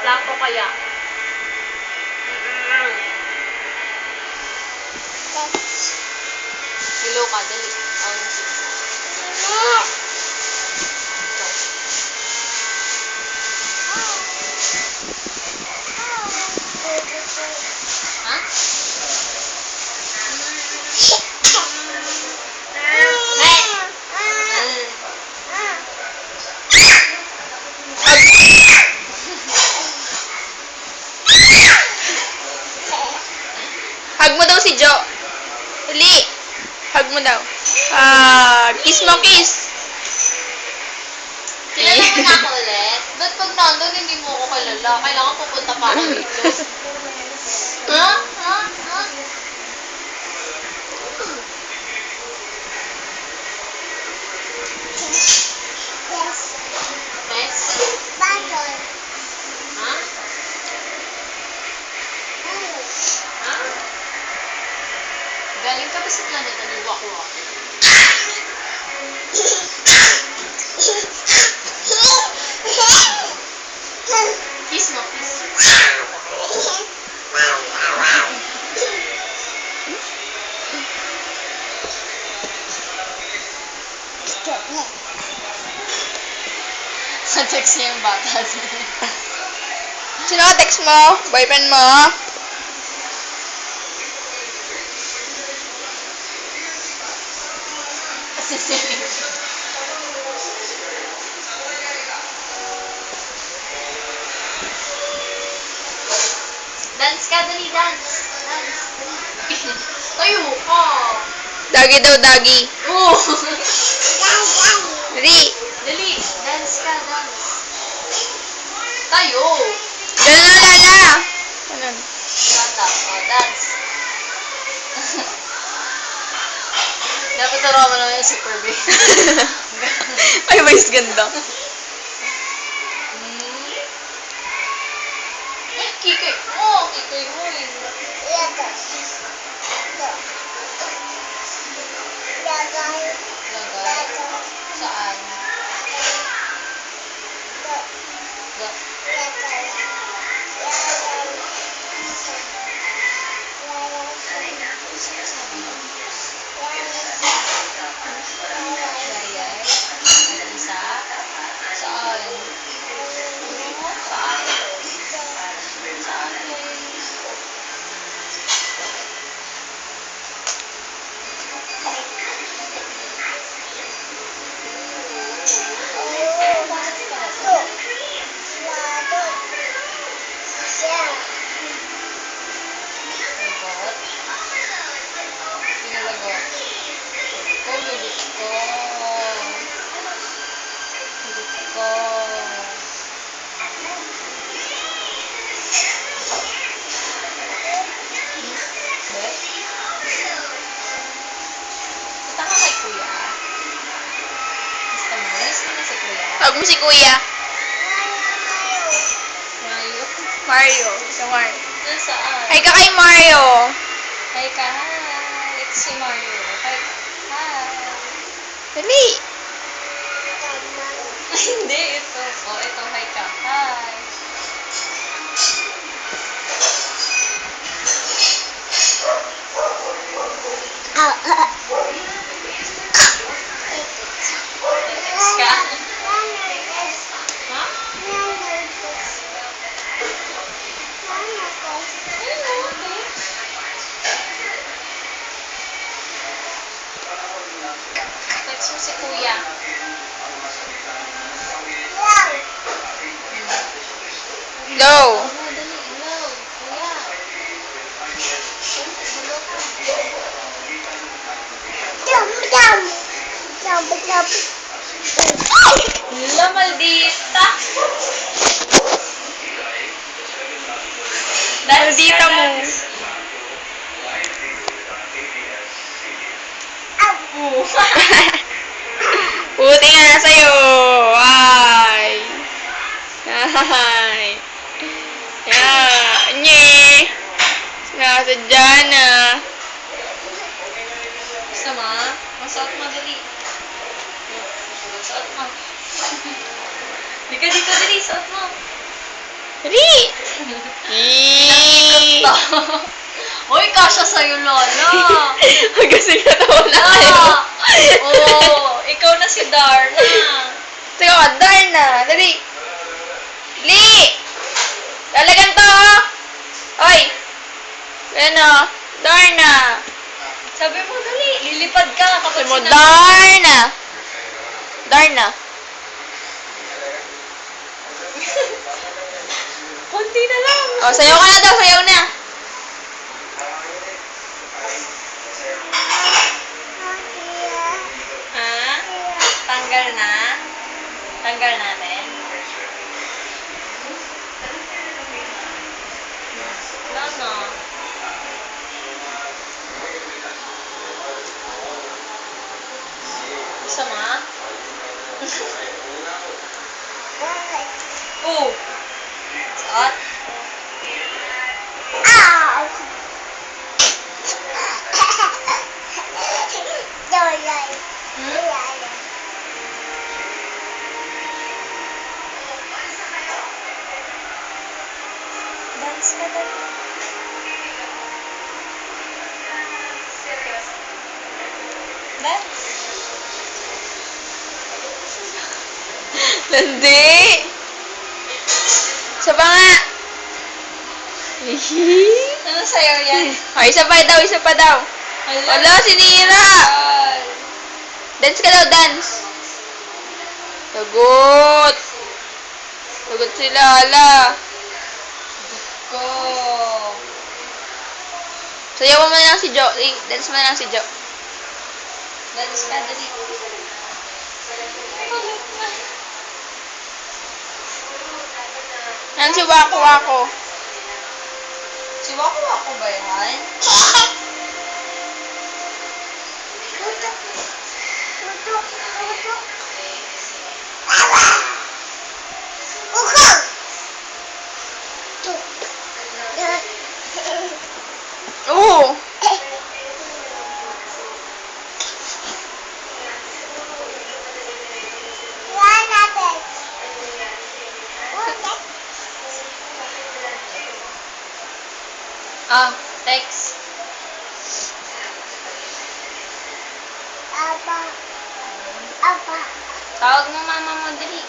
Plato kaya. Hello ka, dali. Ano sinasabi? Ha? Hug mo daw si Jo. Dali. Hug mo daw. Kiss mo, kiss. Kilala mo na ako ulit? Ba't pag nandun, hindi mo ako kilala? Kailangan pupunta pa ako dito. Ha? Ha? Ha? Yes? Ha? Ha? Galing ka ba sa planeta ni Wakwak? Kiss mo, kiss. Sa-text niya yung bata. Sino ka text mo? Boyfriend mo? Dance ka, dali, dance. Dance, dali. Tayo ka. Dagi daw, dagi. Oo. Dali. Dali, dance ka, dance. Tayo. Ganun na, Lala. Ganun. Bata, dance. Dapat turuan mo naman yung super big. Ay, mas ganda. Kikay mo, kikay mo eh. Lagay? Saan? Yayay? May isa? Saan? Lagot? Sino lagot? Oh, lagot ko. Lagot ko. Bet? Punta ka kay kuya. Gusto mo? Gusto mo si kuya? Tawag mo si Kuya. Mayo? Mario. Si Mario. Nasaan? Hi ka kay Mario. Hi ka, hi. Ito si Mario. Hi ka. Hi. Dali. Ay, hindi. Ito. Oh, ito. Hi ka. Hi. Next ka? Ha? Text mo si kuya. Go. Oh, dali. Hello. Kuya. Hello ka. Hello, maldita. Maldita mo. Puti nga na sa'yo. Ay. Ay. Yeah. Nye. Sinasadya na. Gusto mo? Masuot mo, dali. Suot mo. Di ka dito, dali. Suot mo. Dali! Eee! Uy, kasha sa'yo, Lola. Huwag kasi natawa na kayo. Oo, ikaw na si Darna. Sige ka, Darna. Dali. Li! Lalagan to, oh. Oy! Ano? Darna. Sabi mo, dali, lilipad ka kapag Sabi mo, sinabi. Darna. Darna. Konti na lang. Oh, sayaw ka na daw, sayaw na. Ha? Tanggal na? Tanggal natin? Wala na. Sama? Oh! At? Dance ka dali. Dance. Hindi. Isa pa nga. Ano sa'yo yan? Oh, isa pa daw, isa pa daw. Wala, sinira. Dance ka daw, dance. Lagot. Lagot si Lala. Go! Sayawan mo na lang si Jo. Dance mo na lang si Jo. Dance ka dali. Yan si Wako Wako. Si Wako Wako ba yan? Oo. Ah, text. Tawag mo mama mo dali.